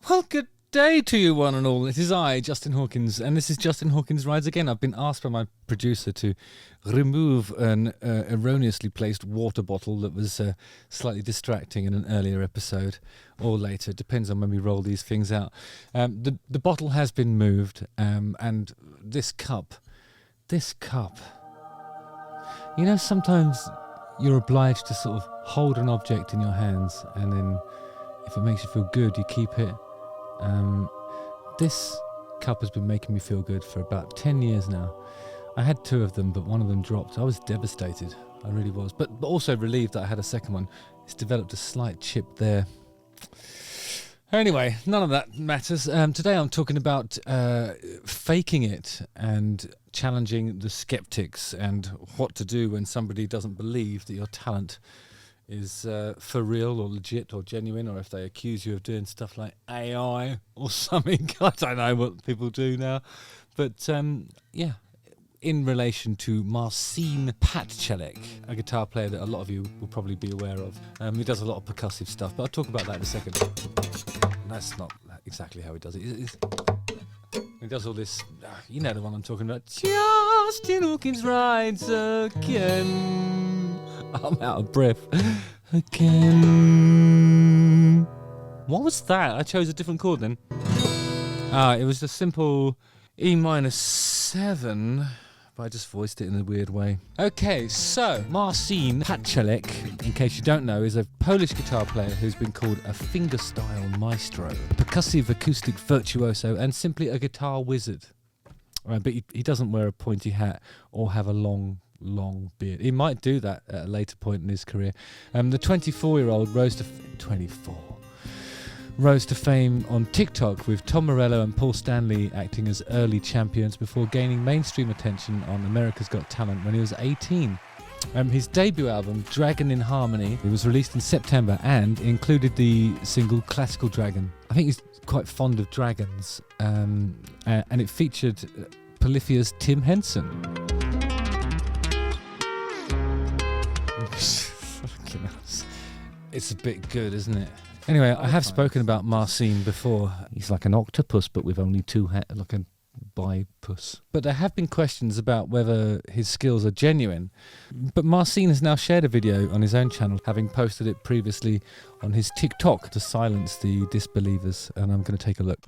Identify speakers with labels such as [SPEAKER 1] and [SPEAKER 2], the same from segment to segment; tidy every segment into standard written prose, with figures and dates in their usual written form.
[SPEAKER 1] Well, good day to you one and all. It is I, Justin Hawkins, and this is Justin Hawkins Rides Again. I've been asked by my producer to remove an erroneously placed water bottle that was slightly distracting in an earlier episode, or later. It depends on when we roll these things out. The bottle has been moved, and this cup. You know, sometimes you're obliged to sort of hold an object in your hands, and then if it makes you feel good, you keep it. This cup has been making me feel good for about 10 years now. I had 2 of them, but one of them dropped. I was devastated. I really was. But also relieved that I had a second one. It's developed a slight chip there. Anyway, none of that matters. Today I'm talking about faking it and challenging the skeptics and what to do when somebody doesn't believe that your talent is for real or legit or genuine, or if they accuse you of doing stuff like AI or something. I don't know what people do now. But yeah, in relation to Marcin Patrzalek, a guitar player that a lot of you will probably be aware of. He does a lot of percussive stuff, but I'll talk about that in a second. That's not exactly how he does it. He does all this, you know the one I'm talking about. Justin Hawkins Rides Again. I'm out of breath. Again. What was that? I chose a different chord then. It was a simple E-7, but I just voiced it in a weird way. Okay, so Marcin Patrzalek, in case you don't know, is a Polish guitar player who's been called a fingerstyle maestro, a percussive acoustic virtuoso, and simply a guitar wizard. But he doesn't wear a pointy hat or have a long beard. He might do that at a later point in his career. The 24-year-old rose to fame on TikTok, with Tom Morello and Paul Stanley acting as early champions before gaining mainstream attention on America's Got Talent when he was 18. His debut album, Dragon in Harmony, it was released in September and included the single Classical Dragon. I think he's quite fond of dragons, and it featured Polyphia's Tim Henson. It's a bit good, isn't it? Anyway, I have spoken about Marcin before. He's like an octopus, but with only 2 heads, like a bipus. But there have been questions about whether his skills are genuine. But Marcin has now shared a video on his own channel, having posted it previously on his TikTok to silence the disbelievers. And I'm going to take a look.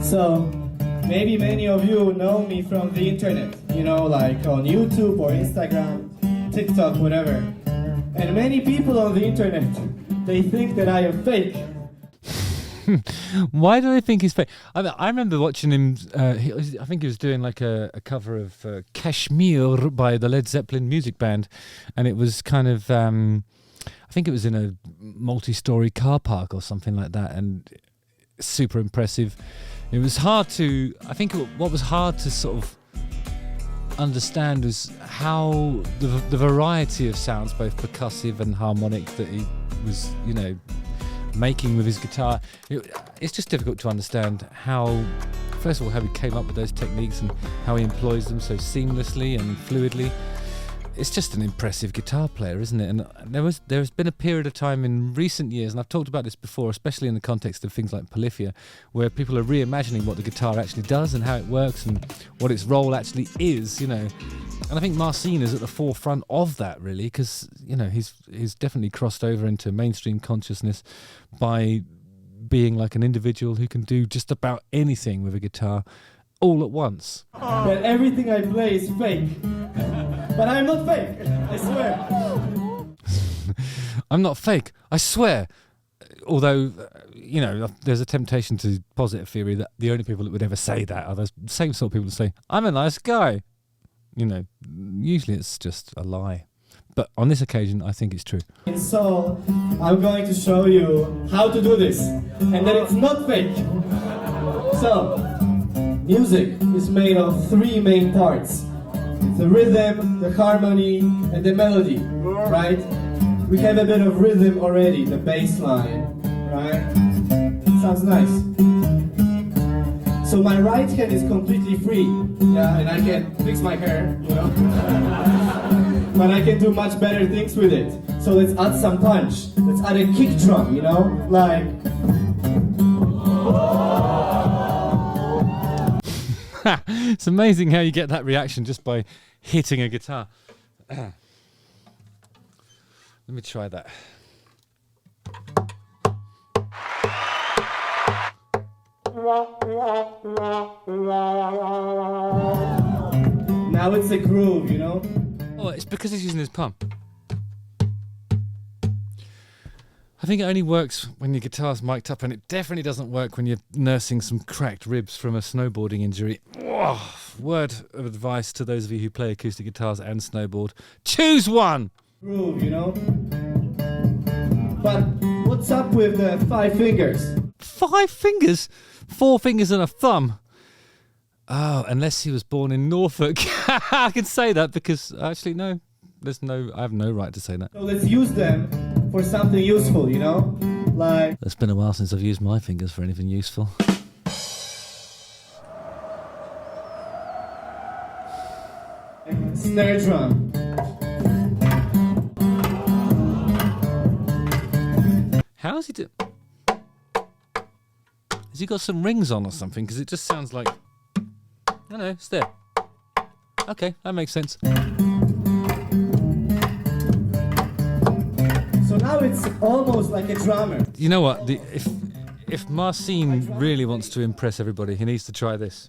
[SPEAKER 2] So, maybe many of you know me from the internet, you know, like on YouTube or Instagram, TikTok, whatever. And many people on the internet, they think that I am fake.
[SPEAKER 1] Why do they think he's fake? I remember watching him, I think he was doing like a cover of Kashmir by the Led Zeppelin music band, and it was kind of, I think it was in a multi-story car park or something like that, and super impressive. It was hard to, I think what was hard to sort of understand was how the variety of sounds, both percussive and harmonic, that he was, you know, making with his guitar. It's just difficult to understand how, first of all, how he came up with those techniques and how he employs them so seamlessly and fluidly. It's just an impressive guitar player, isn't it? And there's been a period of time in recent years, and I've talked about this before, especially in the context of things like Polyphia, where people are reimagining what the guitar actually does and how it works and what its role actually is, you know. And I think Marcin is at the forefront of that, really, because, you know, he's definitely crossed over into mainstream consciousness by being like an individual who can do just about anything with a guitar all at once.
[SPEAKER 2] That everything I play is fake. But I'm not fake, I swear. I'm
[SPEAKER 1] not fake, I swear. Although, you know, there's a temptation to posit a theory that the only people that would ever say that are the same sort of people that say, I'm a nice guy. You know, usually it's just a lie. But on this occasion, I think it's true.
[SPEAKER 2] So, I'm going to show you how to do this, and that it's not fake. So, music is made of 3 main parts. The rhythm, the harmony, and the melody, right? We have a bit of rhythm already, the bass line, right? Sounds nice. So my right hand is completely free, yeah, and I can fix my hair, you know? But I can do much better things with it. So let's add some punch. Let's add a kick drum, you know? Like...
[SPEAKER 1] It's amazing how you get that reaction just by hitting a guitar. Let me try that.
[SPEAKER 2] Now it's a groove, you know?
[SPEAKER 1] Oh, it's because he's using his palm. I think it only works when your guitar's mic'd up, and it definitely doesn't work when you're nursing some cracked ribs from a snowboarding injury. Oh, word of advice to those of you who play acoustic guitars and snowboard. Choose one!
[SPEAKER 2] Groove, you know? But what's up with the 5 fingers?
[SPEAKER 1] 5 fingers? 4 fingers and a thumb. Oh, unless he was born in Norfolk. I can say that because, actually, no. I have no right to say that.
[SPEAKER 2] So let's use them for something useful, you know? Like...
[SPEAKER 1] It's been a while since I've used my fingers for anything useful.
[SPEAKER 2] Snare drum.
[SPEAKER 1] How is he doing? Has he got some rings on or something? Because it just sounds like... I don't know, it's there. Okay, that makes sense.
[SPEAKER 2] So now it's almost like a drummer.
[SPEAKER 1] You know what? If Marcin really wants to impress everybody, he needs to try this.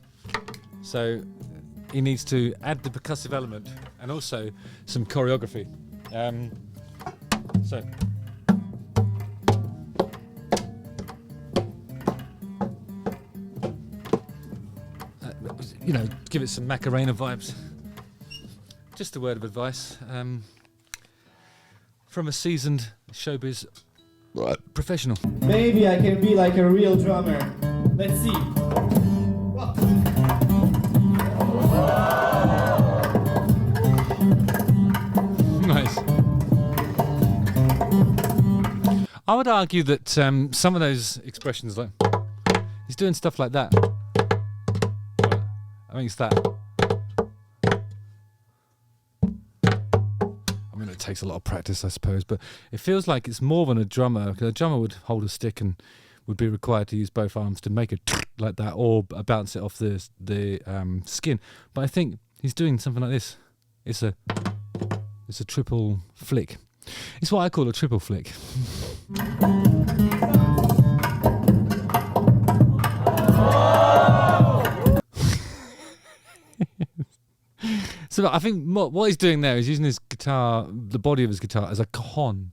[SPEAKER 1] So he needs to add the percussive element and also some choreography. So. You know, give it some Macarena vibes. Just a word of advice. From a seasoned showbiz professional.
[SPEAKER 2] Maybe I can be like a real drummer. Let's see.
[SPEAKER 1] Nice. I would argue that some of those expressions, like he's doing stuff like that. I think it's that. I mean, it takes a lot of practice, I suppose, but it feels like it's more than a drummer. Because a drummer would hold a stick and would be required to use both arms to make it like that, or bounce it off the skin. But I think he's doing something like this. It's a triple flick. It's what I call a triple flick. So I think what he's doing there is using his guitar, the body of his guitar, as a cajon.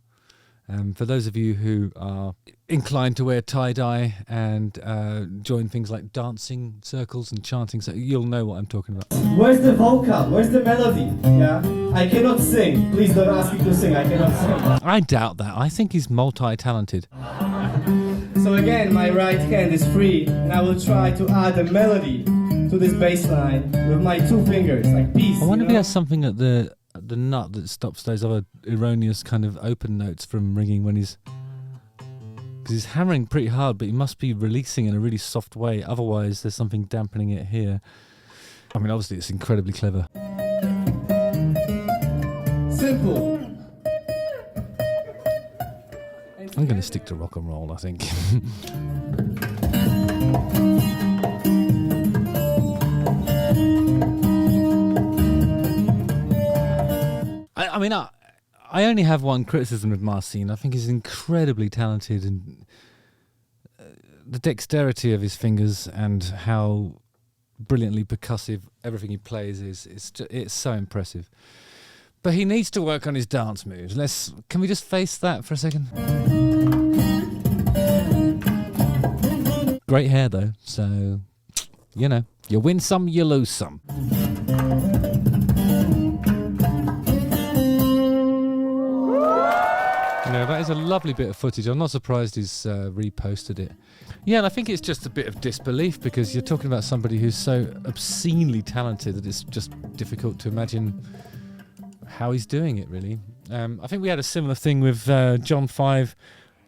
[SPEAKER 1] For those of you who are inclined to wear tie-dye and join things like dancing circles and chanting, so you'll know what I'm talking about.
[SPEAKER 2] Where's the vocal? Where's the melody? Yeah, I cannot sing. Please don't ask me to sing. I cannot sing.
[SPEAKER 1] I doubt that. I think he's multi-talented.
[SPEAKER 2] So again, my right hand is free, and I will try to add a melody to this bass line with my 2 fingers, like peace.
[SPEAKER 1] I wonder if he has something at the nut that stops those other erroneous kind of open notes from ringing when he's... Because he's hammering pretty hard, but he must be releasing in a really soft way. Otherwise, there's something dampening it here. I mean, obviously, it's incredibly clever.
[SPEAKER 2] Simple.
[SPEAKER 1] I'm going to stick to rock and roll, I think. I mean, I only have one criticism of Marcin. I think he's incredibly talented, and the dexterity of his fingers and how brilliantly percussive everything he plays is, it's so impressive. But he needs to work on his dance moves. Can we just face that for a second? Great hair though, so, you know, you win some, you lose some. You know, that is a lovely bit of footage. I'm not surprised he's reposted it. Yeah, and I think it's just a bit of disbelief because you're talking about somebody who's so obscenely talented that it's just difficult to imagine how he's doing it, really. I think we had a similar thing with John 5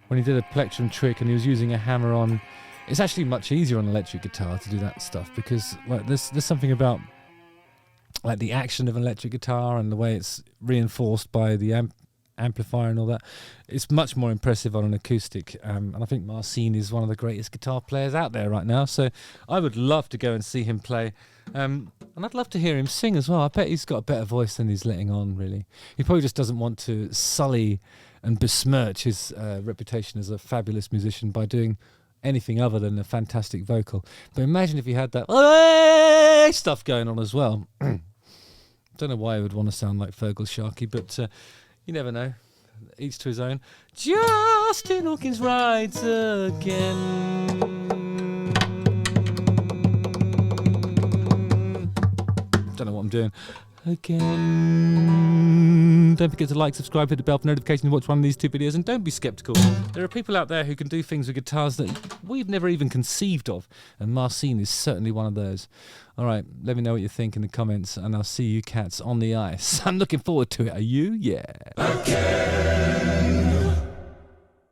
[SPEAKER 1] when he did a plectrum trick and he was using a hammer on. It's actually much easier on electric guitar to do that stuff because like there's something about like the action of an electric guitar and the way it's reinforced by the amplifier and all that. It's much more impressive on an acoustic, and I think Marcin is one of the greatest guitar players out there right now, so I would love to go and see him play, and I'd love to hear him sing as well. I bet he's got a better voice than he's letting on, really. He probably just doesn't want to sully and besmirch his reputation as a fabulous musician by doing anything other than a fantastic vocal. But imagine if he had that stuff going on as well. Don't know why he would want to sound like Fergal Sharkey, but you never know. Each to his own. Justin Hawkins rides again. Don't know what I'm doing. Again. Don't forget to like, subscribe, hit the bell for notifications, watch one of these 2 videos, and don't be skeptical. There are people out there who can do things with guitars that we've never even conceived of, and Marcin is certainly one of those. Alright, let me know what you think in the comments, and I'll see you cats on the ice. I'm looking forward to it. Are you? Yeah. Again.